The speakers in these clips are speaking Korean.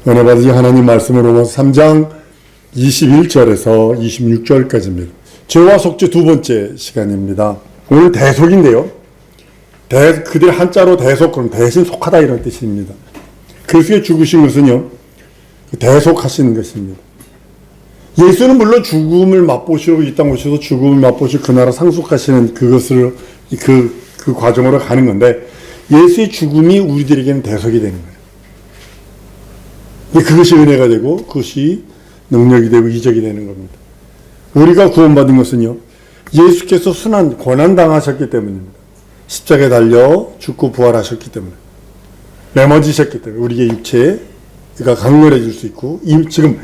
은혜 받으신 하나님 말씀은 로마서 3장 21절에서 26절까지입니다. 죄와 속죄 두 번째 시간입니다. 오늘 대속인데요. 그들 한자로 대속, 그럼 대신 속하다 이런 뜻입니다. 그리스도의 죽으신 것은요, 대속하시는 것입니다. 예수는 물론 죽음을 맛보시고 이 땅 오셔서 죽음을 맛보시고 그 나라 상속하시는 그것을 그 과정으로 가는 건데, 예수의 죽음이 우리들에게는 대속이 되는 거예요. 그것이 은혜가 되고 그것이 능력이 되고 이적이 되는 겁니다. 우리가 구원받은 것은요, 예수께서 순환 고난당하셨기 때문입니다. 십자가에 달려 죽고 부활하셨기 때문에, 메머지셨기 때문에 우리의 육체가 강렬해질 수 있고, 지금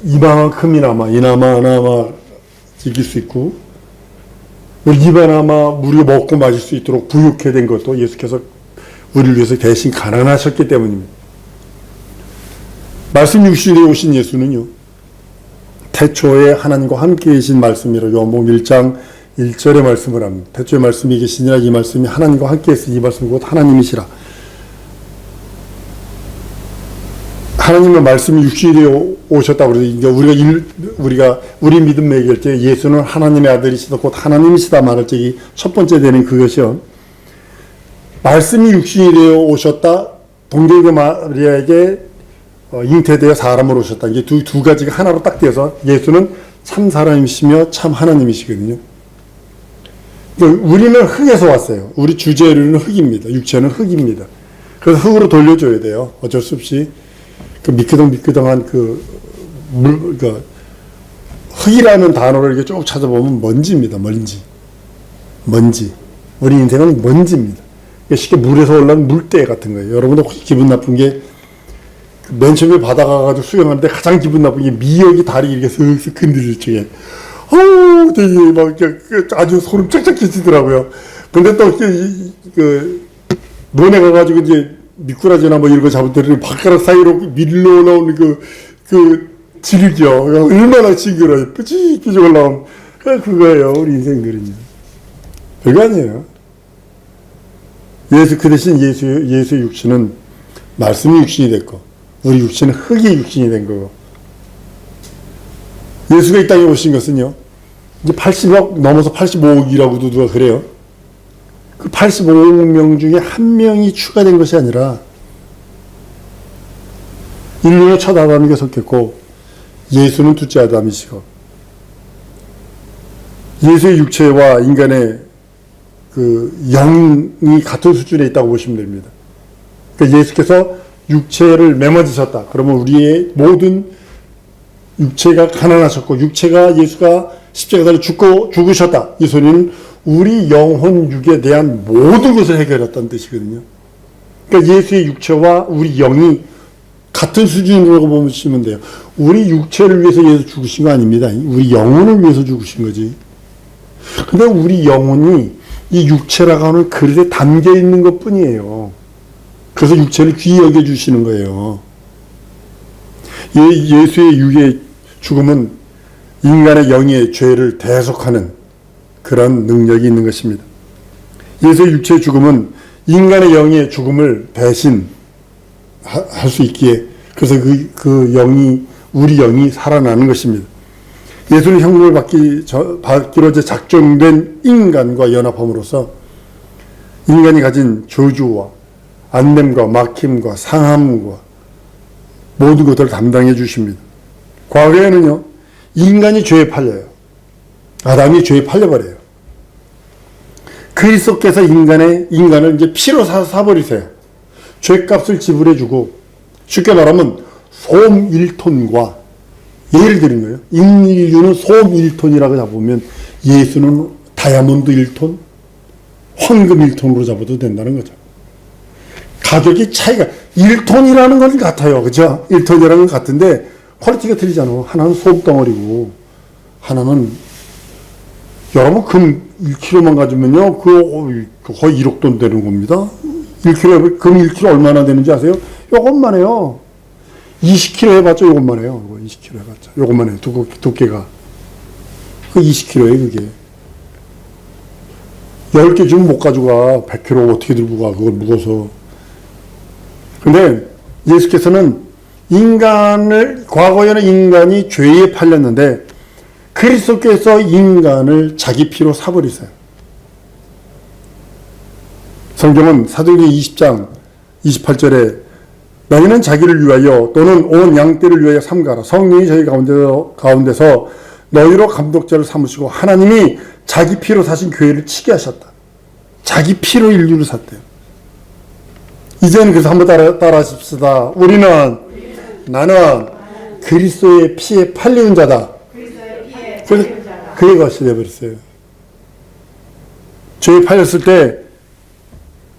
이만큼이나마 이나마 이길 수 있고, 입에나마 우리가 먹고 마실 수 있도록 부유케 된 것도 예수께서 우리를 위해서 대신 가난하셨기 때문입니다. 말씀 육신에 오신 예수는요, 태초에 하나님과 함께 계신 말씀이라 요한복음 1장 1절의 말씀을 합니다. 태초에 말씀이 계시니라, 이 말씀이 하나님과 함께 했으니 이 말씀이 곧 하나님이시라. 하나님의 말씀이 육신에 오셨다고 그래서 우리 믿음 매길 때 예수는 하나님의 아들이시다, 곧 하나님이시다 말할 적이 첫 번째 되는 그것이요, 말씀이 육신이 되어 오셨다, 동정녀 마리아에게 잉태되어 사람으로 오셨다. 이게 두 가지가 하나로 딱 되어서 예수는 참 사람이시며 참 하나님이시거든요. 우리는 흙에서 왔어요. 우리 주재료는 흙입니다. 육체는 흙입니다. 그래서 흙으로 돌려줘야 돼요. 어쩔 수 없이. 그 미끄덩한 흙이라는 단어를 이렇게 쭉 찾아보면 먼지입니다. 먼지. 우리 인생은 먼지입니다. 쉽게 물에서 올라온 물때 같은 거예요. 여러분도 혹시 기분 나쁜 게, 맨 처음에 바다 가가지고 수영하는데 가장 기분 나쁜 게 미역이 다리 이렇게 슥슥 흔들릴 적에, 되게 막 아주 소름 쫙쫙 끼치더라고요. 근데 또 논에 가가지고 이제 미꾸라지나 뭐 이런 거 잡을 때는 발가락 사이로 밀려 올라오는 지르기요. 얼마나 징그러워요. 삐직 올라오는. 그거예요. 우리 인생들은요. 별거 아니에요. 그 대신 예수의 육신은 말씀이 육신이 됐고, 우리 육신은 흙이 육신이 된 거고, 예수가 이 땅에 오신 것은요, 이제 80억 넘어서 85억이라고도 누가 그래요. 그 85억 명 중에 한 명이 추가된 것이 아니라 인류의 첫 아담이 계속했고, 예수는 둘째 아담이시고, 예수의 육체와 인간의 영이 같은 수준에 있다고 보시면 됩니다. 그러니까 예수께서 육체를 메머지셨다. 그러면 우리의 모든 육체가 가난하셨고, 예수가 십자가에 달려 죽으셨다. 이 소리는 우리 영혼 육에 대한 모든 것을 해결했다는 뜻이거든요. 그러니까 예수의 육체와 우리 영이 같은 수준이라고 보시면 돼요. 우리 육체를 위해서 예수 죽으신 거 아닙니다. 우리 영혼을 위해서 죽으신 거지. 근데 우리 영혼이 이 육체라고 하는 그릇에 담겨 있는 것 뿐이에요. 그래서 육체를 귀히 여겨주시는 거예요. 예수의 육의 죽음은 인간의 영의 죄를 대속하는 그런 능력이 있는 것입니다. 예수의 육체의 죽음은 인간의 영의 죽음을 대신할 수 있기에, 그래서 우리 영이 살아나는 것입니다. 예수는 형벌을 받기로 작정된 인간과 연합함으로써 인간이 가진 저주와 안냄과 막힘과 상함과 모든 것들을 담당해 주십니다. 과거에는요, 인간이 죄에 팔려요. 아담이 죄에 팔려버려요. 그리스도께서 인간을 이제 피로 사버리세요. 죄값을 지불해주고, 쉽게 말하면 소음 1톤과, 예를 드린 거예요. 인류는 소음 1톤이라고 잡으면 예수는 다이아몬드 1톤, 황금 1톤으로 잡아도 된다는 거죠. 가격이 차이가 1톤이라는 건 같아요. 그죠? 1톤이라는 건 같은데 퀄리티가 틀리잖아. 하나는 소금덩어리고 하나는, 여러분 금 1kg만 가지면요, 거의 1억 돈 되는 겁니다. 1kg, 금 1kg 얼마나 되는지 아세요? 요것만 해요. 20kg 해봤자 요것만 해요. 20kg 해봤자 요것만 해요. 두께가. 그 20kg에 그게. 10개 주면 못 가져가. 100kg 어떻게 들고 가, 그걸 무거워서. 근데 예수께서는 과거에는 인간이 죄에 팔렸는데 그리스도께서 인간을 자기 피로 사버리세요. 성경은 사도행전 20장 28절에 너희는 자기를 위하여 또는 온 양떼를 위하여 삼가라. 성령이 저희 가운데서 너희로 감독자를 삼으시고 하나님이 자기 피로 사신 교회를 치게 하셨다. 자기 피로 인류를 샀대요. 이제는 그래서 한번 따라하십시다. 나는 그리스도의 피에 팔리는 자다. 그래서 그의 것이 되어버렸어요. 죄에 팔렸을 때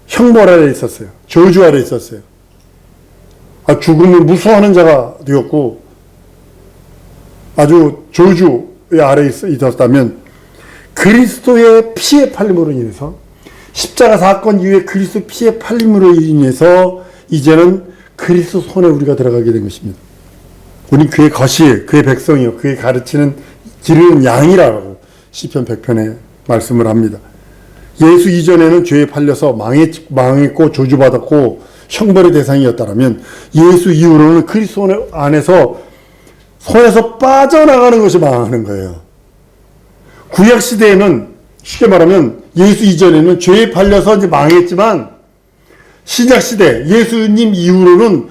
형벌 아래 있었어요. 저주 아래 있었어요. 죽음을 무서워하는 자가 되었고 아주 저주의 아래 있었다면 그리스도의 피에 팔림으로 인해서 십자가 사건 이후에 그리스도 피에 팔림으로 인해서 이제는 그리스도 손에 우리가 들어가게 된 것입니다. 우리 그의 것이 그의 백성이요 그의 가르치는 기르는 양이라고 시편 100편에 말씀을 합니다. 예수 이전에는 죄에 팔려서 망했고 저주받았고 형벌의 대상이었다면 예수 이후로는 그리스도 안에서 손에서 빠져나가는 것이 망하는 거예요. 구약 시대에는 쉽게 말하면 예수 이전에는 죄에 팔려서 이제 망했지만 신약 시대 예수님 이후로는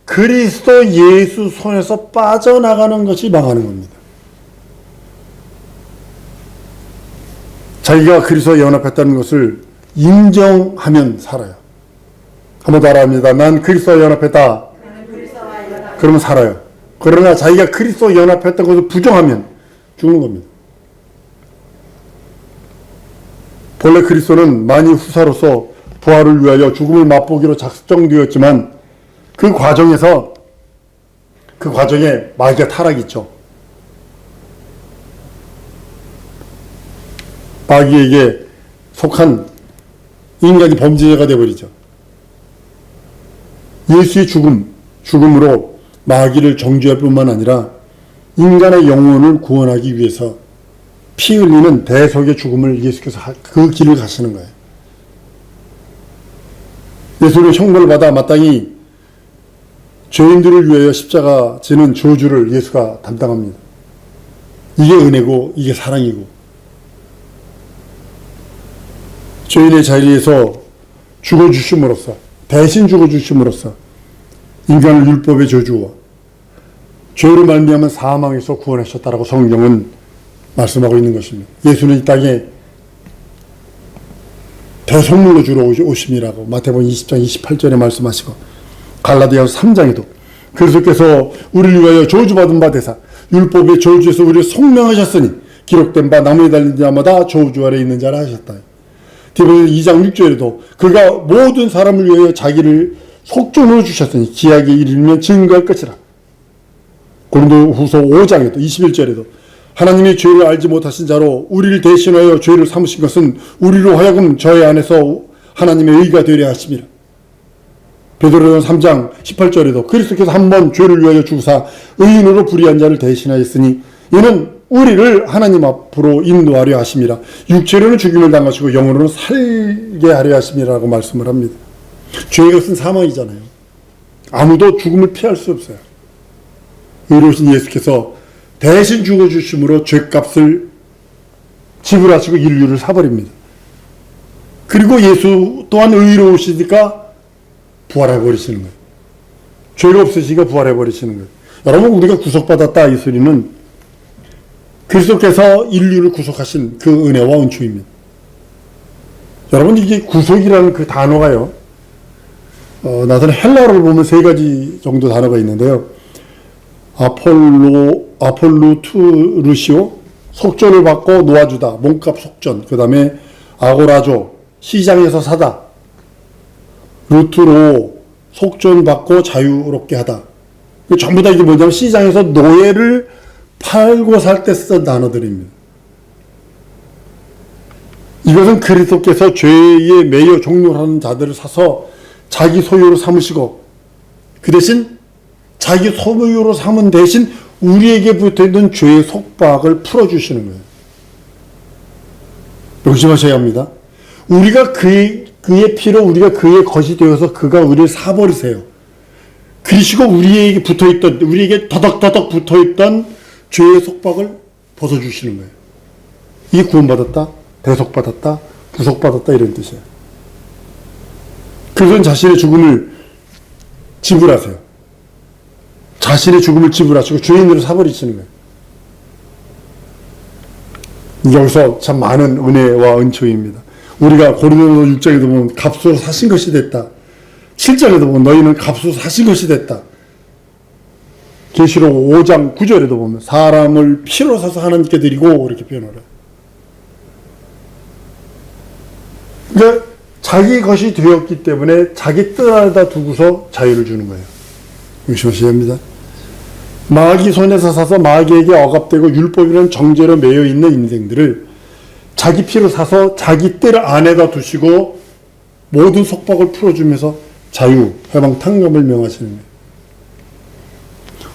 그리스도 예수 손에서 빠져나가는 것이 망하는 겁니다. 자기가 그리스도와 연합했다는 것을 인정하면 살아요. 한번 따라합니다. 난 그리스도와 연합했다. 그러면 살아요. 그러나 자기가 그리스도와 연합했던 것을 부정하면 죽는 겁니다. 본래 그리스도는 만일 후사로서 부활을 위하여 죽음을 맛보기로 작정되었지만 그 과정에 마귀가 타락했죠. 마귀에게 속한 인간이 범죄자가 되어버리죠. 예수의 죽음으로 마귀를 정죄할 뿐만 아니라 인간의 영혼을 구원하기 위해서 피 흘리는 대속의 죽음을 예수께서 그 길을 가시는 거예요. 예수는 형벌을 받아 마땅히 죄인들을 위하여 십자가 지는 저주를 예수가 담당합니다. 이게 은혜고 이게 사랑이고 죄인의 자리에서 죽어주심으로써 대신 죽어주심으로써 인간을 율법의 저주와 죄로 말미암은 사망에서 구원하셨다라고 성경은 말씀하고 있는 것입니다. 예수는 이 땅에 대속물로 주러 오심이라고 마태복음 20장 28절에 말씀하시고 갈라디아서 3장에도 그리스도께서 우리를 위하여 저주받은 바 되사 율법의 저주에서 우리를 속량하셨으니 기록된 바 나무에 달린 자마다 저주 아래 있는 자라 하셨다. 디모데 2장 6절에도 그가 모든 사람을 위하여 자기를 속전으로 주셨으니 기약에 이르면 증거할 것이라. 고린도후서 5장에도 21절에도 하나님이 죄를 알지 못하신 자로 우리를 대신하여 죄를 삼으신 것은 우리로 하여금 저의 안에서 하나님의 의가 되려 하심이라. 베드로전 3장 18절에도 그리스도께서 한 번 죄를 위하여 죽으사 의인으로 불의한 자를 대신하였으니 이는 우리를 하나님 앞으로 인도하려 하심이라. 육체로는 죽임을 당하시고 영으로는 살게 하려 하심이라고 말씀을 합니다. 죄의 것은 사망이잖아요. 아무도 죽음을 피할 수 없어요. 의로우신 예수께서 대신 죽어주심으로 죄값을 지불하시고 인류를 사버립니다. 그리고 예수 또한 의로우시니까 부활해버리시는 거예요. 죄가 없으시니까 부활해버리시는 거예요. 여러분, 우리가 구속받았다 이 소리는 그리스도께서 인류를 구속하신 그 은혜와 은총입니다. 여러분, 이게 구속이라는 그 단어가요, 나중에 헬라어를 보면 세 가지 정도 단어가 있는데요. 아폴루투르시오, 속전을 받고 놓아주다, 몸값 속전. 그 다음에 아고라조, 시장에서 사다. 루트로, 속전 받고 자유롭게 하다. 전부 다 이게 뭐냐면 시장에서 노예를 팔고 살 때 쓴 단어들입니다. 이것은 그리스도께서 죄에 매여 종료하는 자들을 사서 자기 소유로 삼으시고 그 대신 자기 소유로 삼은 대신 우리에게 붙어있는 죄의 속박을 풀어주시는 거예요. 명심하셔야 합니다. 우리가 그의 피로 우리가 그의 것이 되어서 그가 우리를 사버리세요. 그리시고 우리에게 더덕더덕 붙어있던 죄의 속박을 벗어주시는 거예요. 이 구원받았다, 대속받았다, 구속받았다 이런 뜻이에요. 그래서 자신의 죽음을 지불하세요. 자신의 죽음을 지불하시고 죄인으로 사버리시는 거예요. 여기서 참 많은 은혜와 은총입니다. 우리가 고린도서 6장에도 보면 값으로 사신 것이 됐다. 7장에도 보면 너희는 값으로 사신 것이 됐다. 계시록 5장 9절에도 보면 사람을 피로 사서 하나님께 드리고 이렇게 표현을 해요. 그러니까 자기 것이 되었기 때문에 자기 뜻 안에다 두고서 자유를 주는 거예요. 조심하셔야 합니다. 마귀 손에서 사서 마귀에게 억압되고 율법이라는 정죄로 매여 있는 인생들을 자기 피로 사서 자기 뜰 안에다 두시고 모든 속박을 풀어주면서 자유, 해방, 탕감을 명하시는 거예요.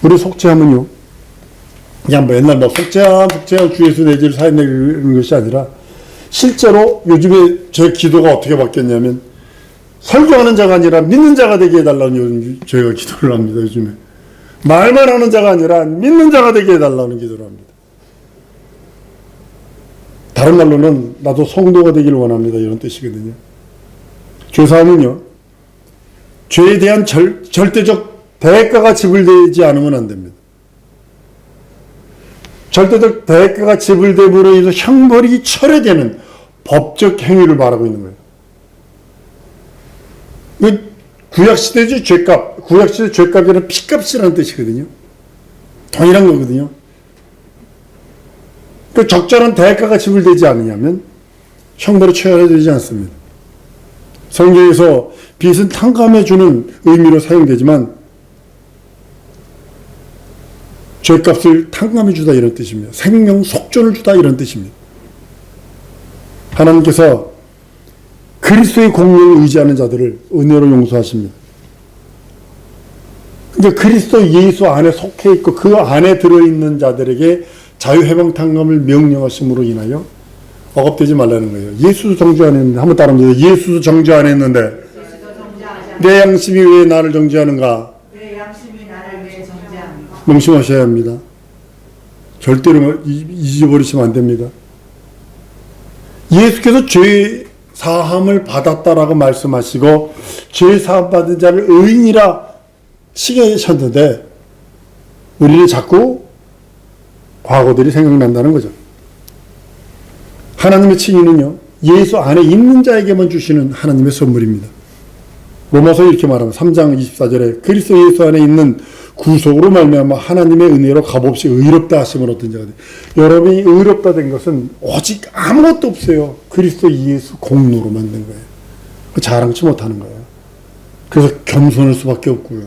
우리 속죄함은요, 그냥 옛날 속죄함 주 예수 내 죄를 사해내는 것이 아니라 실제로 요즘에 제 기도가 어떻게 바뀌었냐면 설교하는 자가 아니라 믿는 자가 되게 해달라는 요즘 저희가 기도를 합니다. 요즘에 말만 하는 자가 아니라 믿는 자가 되게 해달라는 기도를 합니다. 다른 말로는 나도 성도가 되기를 원합니다 이런 뜻이거든요. 죄사함은요 죄에 대한 절대적 대가가 지불되지 않으면 안 됩니다. 절대적 대가가 지불됨으로 인해서 형벌이 철회되는 법적 행위를 말하고 있는 거예요. 구약시대의 죄값, 구약시대 죄값이라는 피값이라는 뜻이거든요. 동일한 거거든요. 그 적절한 대가가 지불되지 않으냐면 형벌이 철회되지 않습니다. 성경에서 빚은 탕감해주는 의미로 사용되지만 죄값을 탕감해주다 이런 뜻입니다. 생명 속전을 주다 이런 뜻입니다. 하나님께서 그리스도의 공로를 의지하는 자들을 은혜로 용서하십니다. 그러니까 그리스도 예수 안에 속해 있고 그 안에 들어있는 자들에게 자유해방 탕감을 명령하심으로 인하여 억압되지 말라는 거예요. 예수도 정죄 안 했는데, 한번 따라합니다. 예수도 정죄 안 했는데 내 양심이 왜 나를 정죄하는가? 내 양심이 나를 왜 정죄하는가? 명심하셔야 합니다. 절대로 잊어버리시면 안 됩니다. 예수께서 죄 사함을 받았다라고 말씀하시고 죄 사함 받은 자를 의인이라 칭하셨는데 우리는 자꾸 과거들이 생각난다는 거죠. 하나님의 칭의는요 예수 안에 있는 자에게만 주시는 하나님의 선물입니다. 로마서 이렇게 말합니다. 3장 24절에 그리스도 예수 안에 있는 구속으로 말미암아 하나님의 은혜로 값없이 의롭다 하심을 얻은 자가 돼. 여러분이 의롭다 된 것은 오직 아무것도 없어요. 그리스도 예수 공로로 만든 거예요. 자랑치 못하는 거예요. 그래서 겸손할 수밖에 없고요.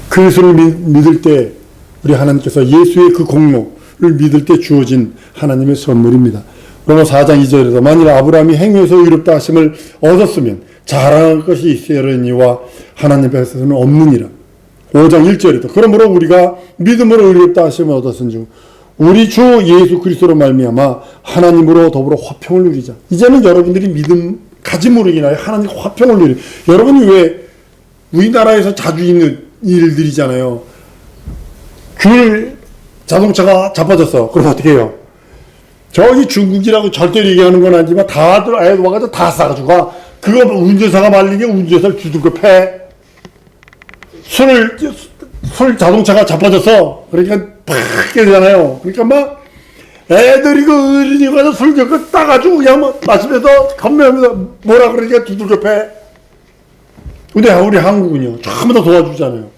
그리스도를 믿을 때 우리 하나님께서 예수의 그 공로를 믿을 때 주어진 하나님의 선물입니다. 로마 4장 2절에서 만일 아브라함이 행위에서 의롭다 하심을 얻었으면 자랑할 것이 있으려니와 하나님 앞에서는 없느니라. 5장 1절에도 그러므로 우리가 믿음으로 의롭다 하심을 얻었은즉 우리 주 예수 그리스도로 말미암아 하나님으로 더불어 화평을 누리자. 이제는 여러분들이 믿음 가짐으로 인하여 하나님 화평을 누리. 여러분이 왜 우리나라에서 자주 있는 일들이잖아요. 귤 자동차가 자빠졌어. 그럼 어떻게 해요? 저기 중국이라고 절대로 얘기하는 건 아니지만 다들 아예 와가지고 다 싸가지고 가. 그거 운전사가 말리게 운전사를 두들겨 패. 술 자동차가 자빠져서 그러니까 팍 깨잖아요. 그러니까 막 애들이 그 어른이 가서 술 그 따가지고 그냥 뭐 마시면서 건배하면서 뭐라 그러니까 두들겨 패. 근데 우리 한국은요 전부 다 도와주잖아요.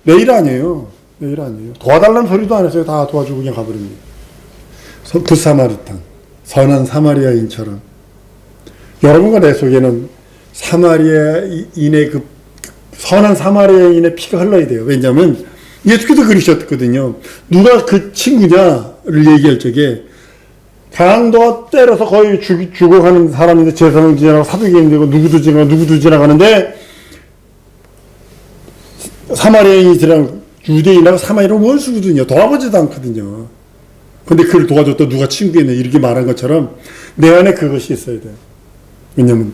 내일 아니에요. 내일 아니에요. 도와달라는 소리도 안 했어요. 다 도와주고 그냥 가버립니다. 굿사마리탄, 선한 사마리아인처럼 여러분과 내 속에는 사마리아인의 그 선한 사마리아인의 피가 흘러야 돼요. 왜냐하면 예수께서 그러셨거든요. 누가 그 친구냐를 얘기할 적에 강도가 때려서 거의 죽어가는 사람인데 제사장 지나가고 사두개인 되고 누구도 지나가는데 사마리아인이 지나가고 유대인하고 사마리아인은 원수거든요. 도와보지도 않거든요. 근데 그를 도와줬다 누가 친구였네 이렇게 말한 것처럼 내 안에 그것이 있어야 돼요. 왜냐면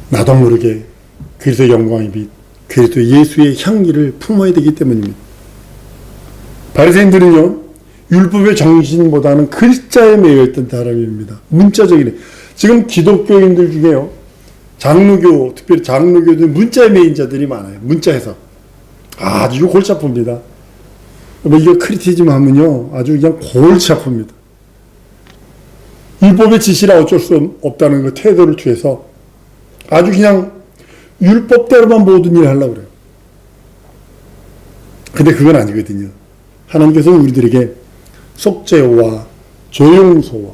나도 모르게 그리스도의 영광의 빛, 그리스도 예수의 향기를 품어야 되기 때문입니다. 바리새인들은요, 율법의 정신보다는 글자에 매여 있던 사람입니다. 문자적이네. 지금 기독교인들 중에요, 장로교, 특별히 장로교들 문자에 매인 자들이 많아요. 문자 해석. 아주 골치 아픕니다. 이거 크리티즘 하면요, 아주 그냥 골치 아픕니다. 율법의 지시라 어쩔 수 없다는 그 태도를 취해서 아주 그냥 율법대로만 모든 일을 하려고 그래요. 근데 그건 아니거든요. 하나님께서는 우리들에게 속죄와 조용소와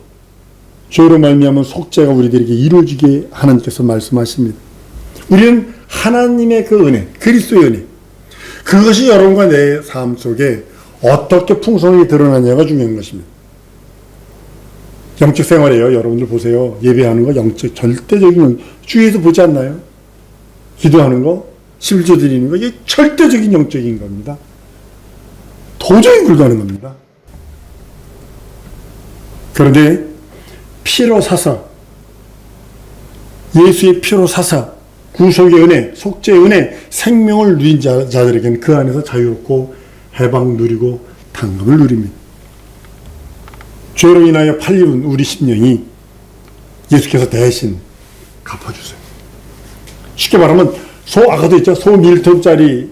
죄로 말미암은 속죄가 우리들에게 이루어지게 하나님께서 말씀하십니다. 우리는 하나님의 그 은혜, 그리스도의 은혜, 그것이 여러분과 내 삶 속에 어떻게 풍성하게 드러나냐가 중요한 것입니다. 영적 생활이에요. 여러분들 보세요. 예배하는 거 영적 절대적인, 주위에서 보지 않나요? 기도하는 거, 11조 드리는 거, 이게 절대적인 영적인 겁니다. 도저히 불가능합니다. 그런데 피로 사서, 예수의 피로 사서 구속의 은혜, 속죄의 은혜, 생명을 누린 자들에게는 그 안에서 자유롭고 해방 누리고 당감을 누립니다. 죄로 인하여 팔려온 우리 심령이 예수께서 대신 갚아주세요. 쉽게 말하면 아까도 있죠. 소 1톤짜리,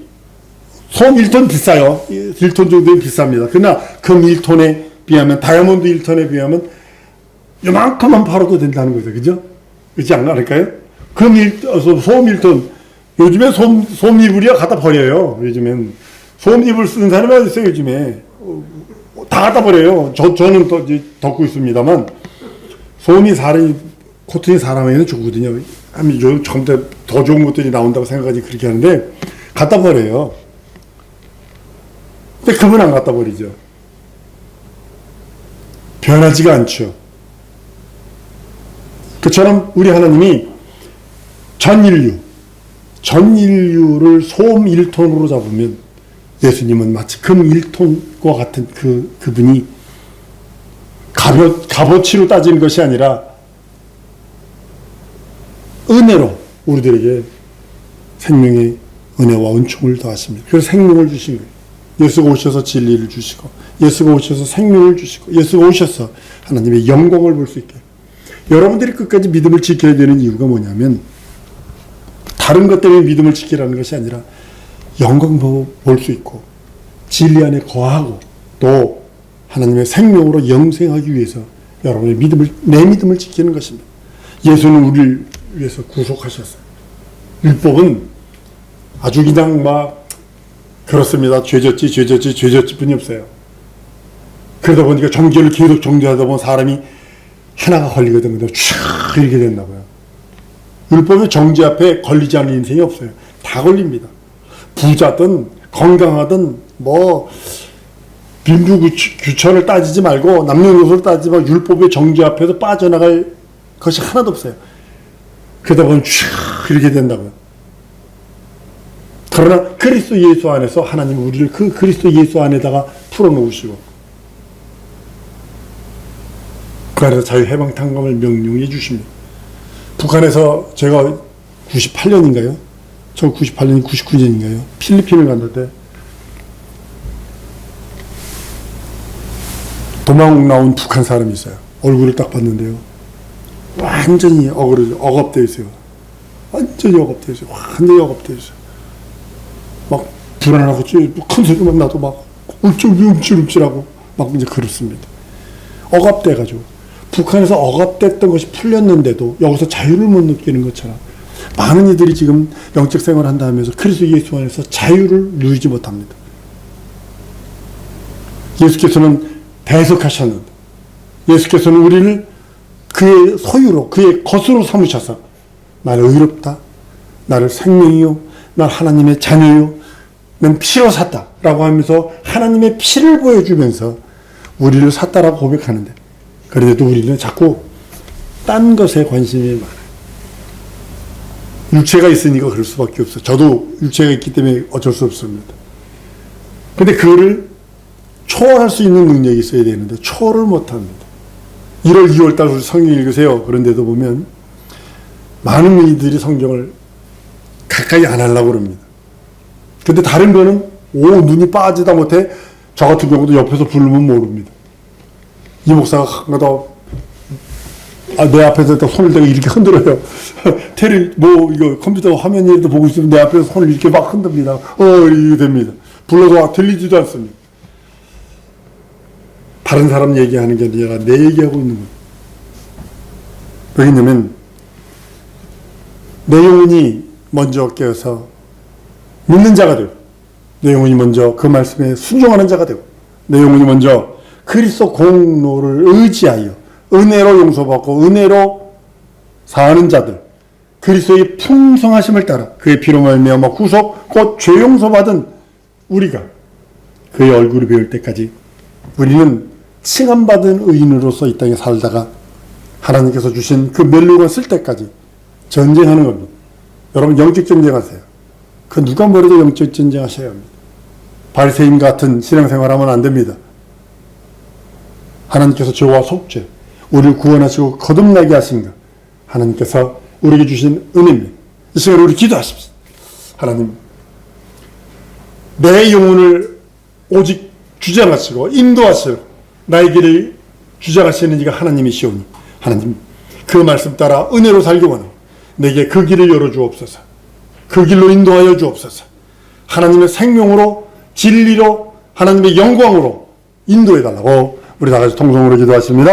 소 1톤 비싸요. 1톤 정도는 비쌉니다. 그러나 금 1톤에 비하면, 다이아몬드 1톤에 비하면 요만큼만 팔아도 된다는 거죠. 그죠? 그렇지 않을까요? 소 1톤. 요즘에 솜이불이야 갖다 버려요. 요즘엔. 솜이불 쓰는 사람이 어디 있어요, 요즘에. 다 갖다 버려요. 저는 또 덮고 있습니다만, 코튼이 사람에게는 좋거든요. 요즘 더 좋은 것들이 나온다고 생각하지 그렇게 하는데, 갖다 버려요. 근데 금은 안 갖다 버리죠. 변하지가 않죠. 그처럼 우리 하나님이 전 인류를 소음 1톤으로 잡으면 예수님은 마치 금 1톤과 같은 그분이 값어치로 따지는 것이 아니라 은혜로 우리들에게 생명의 은혜와 은총을 더하십니다. 그래서 생명을 주신 거예요. 예수가 오셔서 진리를 주시고, 예수가 오셔서 생명을 주시고, 예수가 오셔서 하나님의 영광을 볼 수 있게. 여러분들이 끝까지 믿음을 지켜야 되는 이유가 뭐냐면, 다른 것 때문에 믿음을 지키라는 것이 아니라 영광 볼 수 있고 진리 안에 거하고 또 하나님의 생명으로 영생하기 위해서 여러분의 내 믿음을 지키는 것입니다. 예수는 우리를 위해서 구속하셨어요. 율법은 아주 그냥 그렇습니다. 죄졌지 뿐이 없어요. 그러다 보니까 종교를 계속 종교하다 보면 사람이 하나가 걸리거든요. 촥 이렇게 된나 봐요. 율법의 정죄 앞에 걸리지 않는 인생이 없어요. 다 걸립니다. 부자든 건강하든 빈부규천을 따지지 말고 남녀노소를 따지지 말고 율법의 정죄 앞에서 빠져나갈 것이 하나도 없어요. 그러다 보면 쫙 이렇게 된다고요. 그러나 그리스도 예수 안에서 하나님은 우리를 그 그리스도 예수 안에다가 풀어놓으시고 그 안에서 자유해방탄감을 명령해 주십니다. 북한에서 제가 98년인가요? 저 98년이 99년인가요? 필리핀을 갔는데 도망 나온 북한 사람이 있어요. 얼굴을 딱 봤는데요. 완전히 억압되어 있어요. 완전히 억압되어 있어요. 완전히 억압되어 있어요. 막 불안하고 큰 소리 막 나도 막 움찔움찔하고 막 이제 그렇습니다. 억압돼가지고 북한에서 억압됐던 것이 풀렸는데도 여기서 자유를 못 느끼는 것처럼 많은 이들이 지금 영적 생활을 한다 하면서 그리스도 예수 안에서 자유를 누리지 못합니다. 예수께서는 대속하셨는데 예수께서는 우리를 그의 소유로 그의 것으로 삼으셔서 나를 의롭다, 나를 생명이요, 날 하나님의 자녀요, 난 피로 샀다 라고 하면서 하나님의 피를 보여주면서 우리를 샀다라고 고백하는데 그런데도 우리는 자꾸 딴 것에 관심이 많아요. 육체가 있으니까 그럴 수밖에 없어요. 저도 육체가 있기 때문에 어쩔 수 없습니다. 근데 그거를 초월할 수 있는 능력이 있어야 되는데 초월을 못합니다. 1월, 2월달 성경 읽으세요. 그런데도 보면 많은 이들이 성경을 가까이 안 하려고 그럽니다. 근데 다른 거는 눈이 빠지다 못해 저 같은 경우도 옆에서 부르면 모릅니다. 이 목사가 가끔가다 내 앞에서 또 손을 대고 이렇게 흔들어요. 이거 컴퓨터 화면이라도 보고 있으면 내 앞에서 손을 이렇게 막 흔듭니다. 이렇게 됩니다. 불러도 들리지도 않습니다. 다른 사람 얘기하는 게 아니라 내 얘기하고 있는 거예요. 왜냐면 내 영혼이 먼저 깨어서 믿는 자가 되고, 내 영혼이 먼저 그 말씀에 순종하는 자가 되고, 내 영혼이 먼저 그리스도 공로를 의지하여 은혜로 용서받고 은혜로 사는 자들, 그리스도의 풍성하심을 따라 그의 피로 말미암아 구속 곧 죄 용서받은 우리가 그의 얼굴을 배울 때까지 우리는 칭함받은 의인으로서 이 땅에 살다가 하나님께서 주신 그 멸류관 쓸 때까지 전쟁하는 겁니다. 여러분 영적 전쟁하세요. 그 누가 뭐래도 영적 전쟁하셔야 합니다. 바리새인 같은 신앙생활하면 안 됩니다. 하나님께서 죄와 속죄, 우리를 구원하시고 거듭나게 하신 것, 하나님께서 우리에게 주신 은혜입니다. 이 시간에 우리 기도하십시오. 하나님, 내 영혼을 오직 주장하시고 인도하시고 나의 길을 주장하시는 이가 하나님이시오니 하나님, 그 말씀 따라 은혜로 살기 원하고 내게 그 길을 열어주옵소서. 그 길로 인도하여 주옵소서. 하나님의 생명으로 진리로 하나님의 영광으로 인도해달라고 우리 다 같이 통성으로 기도하십니다.